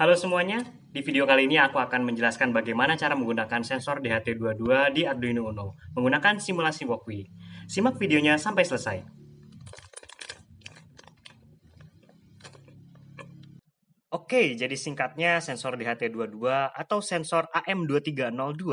Halo semuanya, di video kali ini aku akan menjelaskan bagaimana cara menggunakan sensor DHT22 di Arduino Uno menggunakan simulasi Walkwi. Simak videonya sampai selesai. Oke, jadi singkatnya sensor DHT22 atau sensor AM2302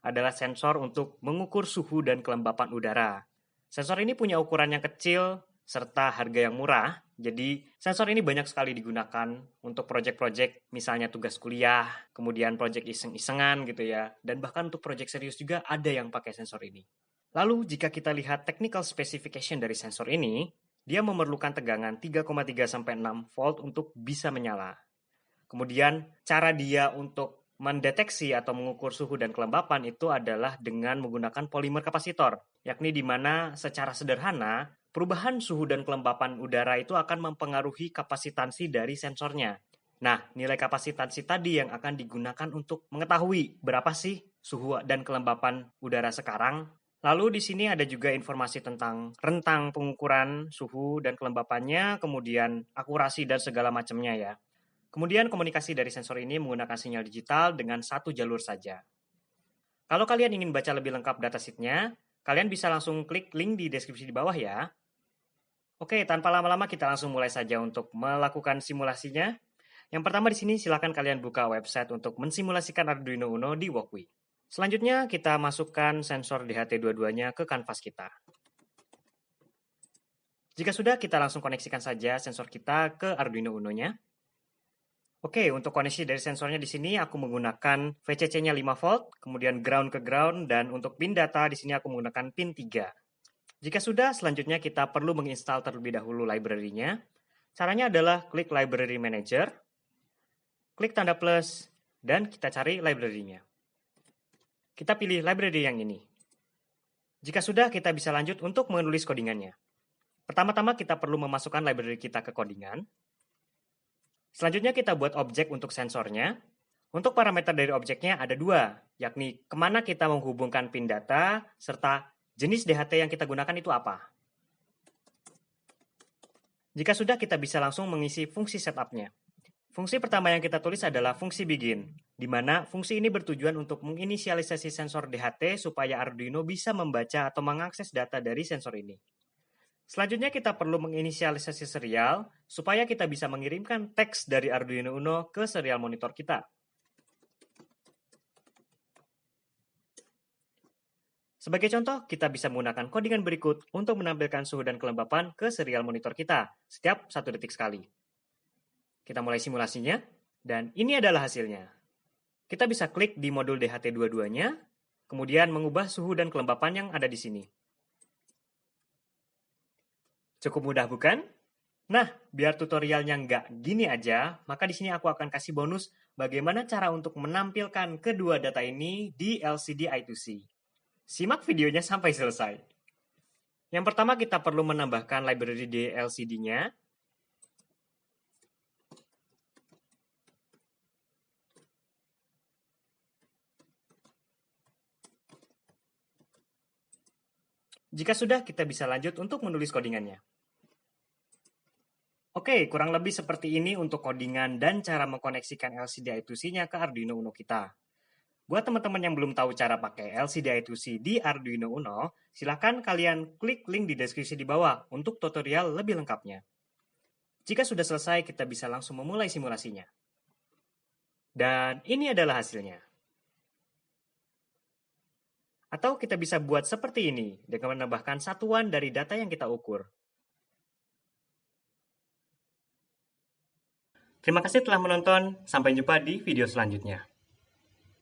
adalah sensor untuk mengukur suhu dan kelembapan udara. Sensor ini punya ukuran yang kecil serta harga yang murah. Jadi, sensor ini banyak sekali digunakan untuk proyek-proyek misalnya tugas kuliah, kemudian proyek iseng-isengan gitu ya, dan bahkan untuk proyek serius juga ada yang pakai sensor ini. Lalu, jika kita lihat technical specification dari sensor ini, dia memerlukan tegangan 3,3 sampai 6 volt untuk bisa menyala. Kemudian, cara dia untuk mendeteksi atau mengukur suhu dan kelembapan itu adalah dengan menggunakan polimer kapasitor, yakni di mana secara sederhana, perubahan suhu dan kelembapan udara itu akan mempengaruhi kapasitansi dari sensornya. Nah, nilai kapasitansi tadi yang akan digunakan untuk mengetahui berapa sih suhu dan kelembapan udara sekarang. Lalu di sini ada juga informasi tentang rentang pengukuran suhu dan kelembapannya, kemudian akurasi dan segala macamnya ya. Kemudian komunikasi dari sensor ini menggunakan sinyal digital dengan satu jalur saja. Kalau kalian ingin baca lebih lengkap datasheet-nya, kalian bisa langsung klik link di deskripsi di bawah ya. Oke, tanpa lama-lama kita langsung mulai saja untuk melakukan simulasinya. Yang pertama di sini silakan kalian buka website untuk mensimulasikan Arduino Uno di Walkwi. Selanjutnya kita masukkan sensor DHT22-nya ke kanvas kita. Jika sudah, kita langsung koneksikan saja sensor kita ke Arduino Uno-nya. Oke, untuk koneksi dari sensornya di sini aku menggunakan VCC-nya 5 volt, kemudian ground ke ground, dan untuk pin data di sini aku menggunakan pin 3. Jika sudah, selanjutnya kita perlu menginstal terlebih dahulu library-nya. Caranya adalah klik Library Manager, klik tanda plus, dan kita cari library-nya. Kita pilih library yang ini. Jika sudah, kita bisa lanjut untuk menulis codingannya. Pertama-tama kita perlu memasukkan library kita ke codingan. Selanjutnya kita buat objek untuk sensornya. Untuk parameter dari objeknya ada dua, yakni kemana kita menghubungkan pin data, serta jenis DHT yang kita gunakan itu apa. Jika sudah, kita bisa langsung mengisi fungsi setup-nya. Fungsi pertama yang kita tulis adalah fungsi begin, di mana fungsi ini bertujuan untuk menginisialisasi sensor DHT supaya Arduino bisa membaca atau mengakses data dari sensor ini. Selanjutnya kita perlu menginisialisasi serial supaya kita bisa mengirimkan teks dari Arduino Uno ke serial monitor kita. Sebagai contoh, kita bisa menggunakan codingan berikut untuk menampilkan suhu dan kelembapan ke serial monitor kita setiap 1 detik sekali. Kita mulai simulasinya, dan ini adalah hasilnya. Kita bisa klik di modul DHT22-nya, kemudian mengubah suhu dan kelembapan yang ada di sini. Cukup mudah bukan? Nah, biar tutorialnya nggak gini aja, maka di sini aku akan kasih bonus bagaimana cara untuk menampilkan kedua data ini di LCD I2C. Simak videonya sampai selesai. Yang pertama kita perlu menambahkan library di LCD-nya. Jika sudah, kita bisa lanjut untuk menulis codingannya. Oke, kurang lebih seperti ini untuk codingan dan cara mengkoneksikan LCD I2C-nya ke Arduino Uno kita. Buat teman-teman yang belum tahu cara pakai LCD I2C di Arduino Uno, silahkan kalian klik link di deskripsi di bawah untuk tutorial lebih lengkapnya. Jika sudah selesai, kita bisa langsung memulai simulasinya. Dan ini adalah hasilnya. Atau kita bisa buat seperti ini, dengan menambahkan satuan dari data yang kita ukur. Terima kasih telah menonton, sampai jumpa di video selanjutnya.